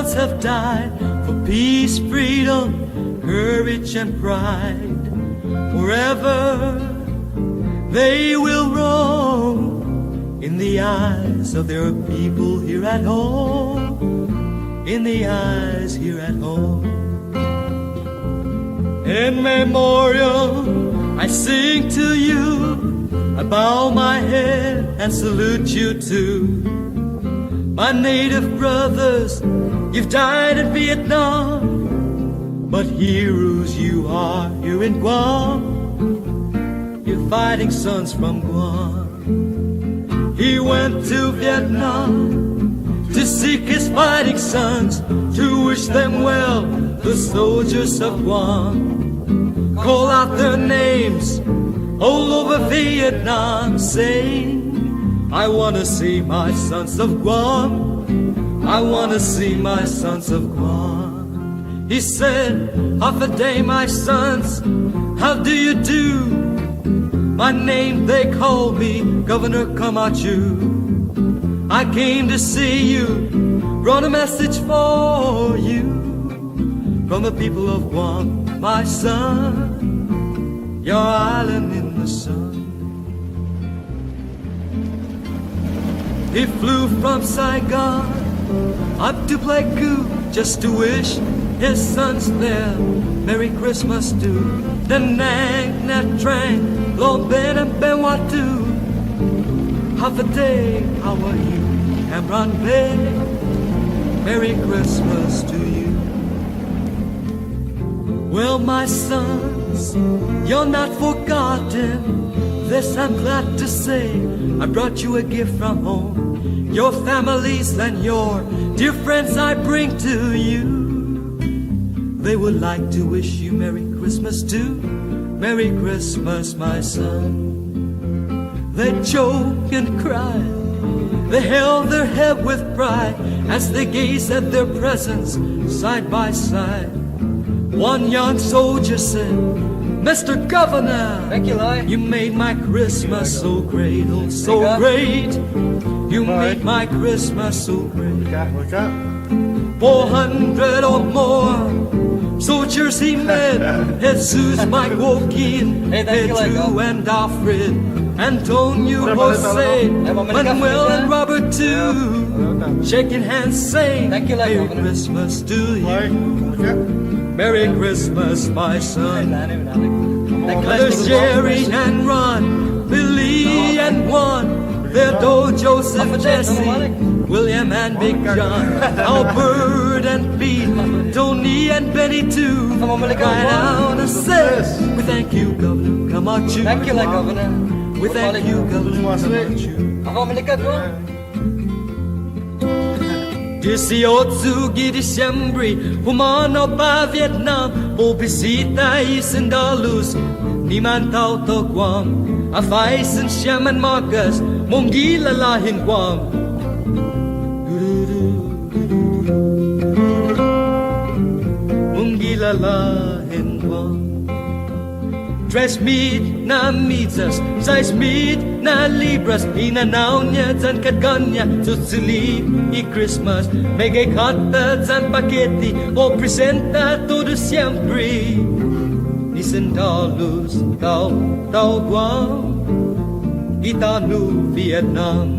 sons have died for peace, freedom, courage, and pride. Forever they will roam in the eyes of their people here at home, in the eyes here at home. In memorial, I sing to you, I bow my head and salute you too. My native brothers, you've died in Vietnam, but heroes you are here in Guam. You're fighting sons from Guam. He went to Vietnam to seek his fighting sons, to wish them well, the soldiers of Guam. Call out their names all over Vietnam, saying, I wanna see my sons of Guam, I wanna see my sons of Guam. He said, half a day, my sons, how do you do? My name they call me Governor Camacho. I came to see you, brought a message for you from the people of Guam, my son, your island in the sun. He flew from Saigon up to Pleiku just to wish his sons there Merry Christmas too. The Nang, Nat Trang, Long Ben and Ben Watu. Half a day, how are you? Cameron Bay, Merry Christmas to you. Well, my sons, you're not forgotten. This I'm glad to say, I brought you a gift from home. Your families and your dear friends I bring to you. They would like to wish you Merry Christmas too. Merry Christmas, my son. They joke and cry, they held their head with pride as they gaze at their presents side by side. One young soldier said, Mr. Governor, thank you, Lloyd. You made my Christmas so great, oh so great. You made my Christmas so great. 400 or more soldiers he met, Jesus, Mike, Joaquin, Pedro and Alfred, Antonio, Jose, Manuel and Robert too. Shaking hands saying, Merry Christmas to you. Merry Christmas, my son. There's Jerry and Ron, Billy and Juan, Theodore, Joseph, Jesse, William and Big John, Albert and Pete, Tony and Benny too. Right out and says, we thank you, Governor Camacho. Thank you, Governor. We thank you, Governor Camacho. 18 de diciembre, humano pa Vietnam, po bisita isendalus, ni man tao to Guam, a faisen Shem and Marcus, mongila lahin Guam. Mongila lahin Guam. Dress meat na mitas, size meat na libras, inanaw niya dyan kadganya, susuli i Christmas, megay kata dyan paketi, o presenta todo siempre. Ni centauros, tao Guam, itanu Vietnam.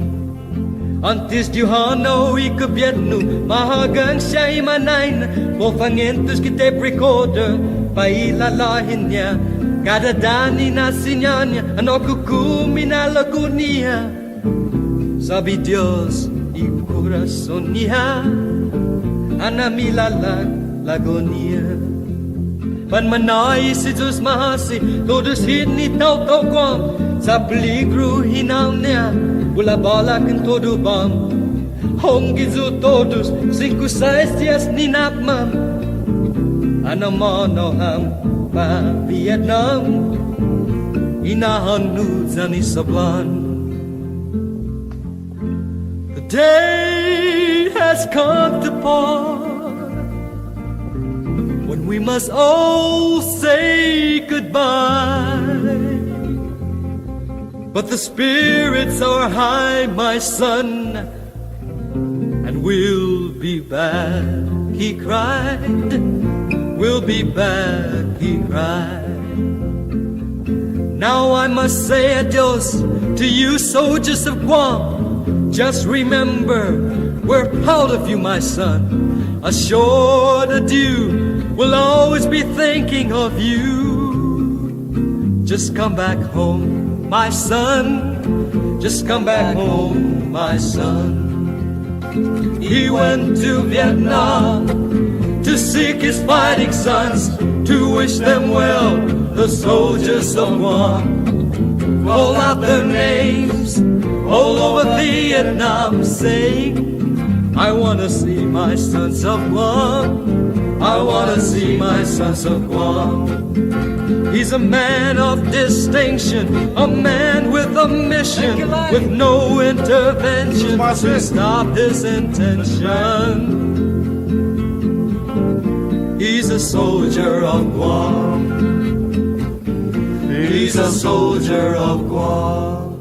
Antes de Johanna i gobyerno, mahagang siya imanain, po fangentos kitep recorder, pailalahin niya. Kada dani na sinyanya, ano kukumi na lago niya. Sabi Diyos, i corazon niya, anamilalag lago niya. Panmanay si Diyos mahasi, todos hini tao Guam, sa peligro hinaw niya, wala balak ang todo bam. Hong gizu todos, 5-6 días ni napmam, ano mono ang pa Vietnam, inahanud sa ni Sablan. The day has come to part when we must all say goodbye. But the spirits are high, my son, and we'll be back, he cried. We'll be back, he cried. Now I must say adios to you soldiers of Guam. Just remember, we're proud of you, my son. A short adieu, we'll always be thinking of you. Just come back home, my son. Just come back home, my son. He went to Vietnam to seek his fighting sons, to wish them well, the soldiers of Guam. Call out their names all over Vietnam, saying, I wanna see my sons of Guam. I wanna see my sons of Guam. He's a man of distinction, a man with a mission, with no intervention to stop his intention. He's a soldier of Guam. He's a soldier of Guam.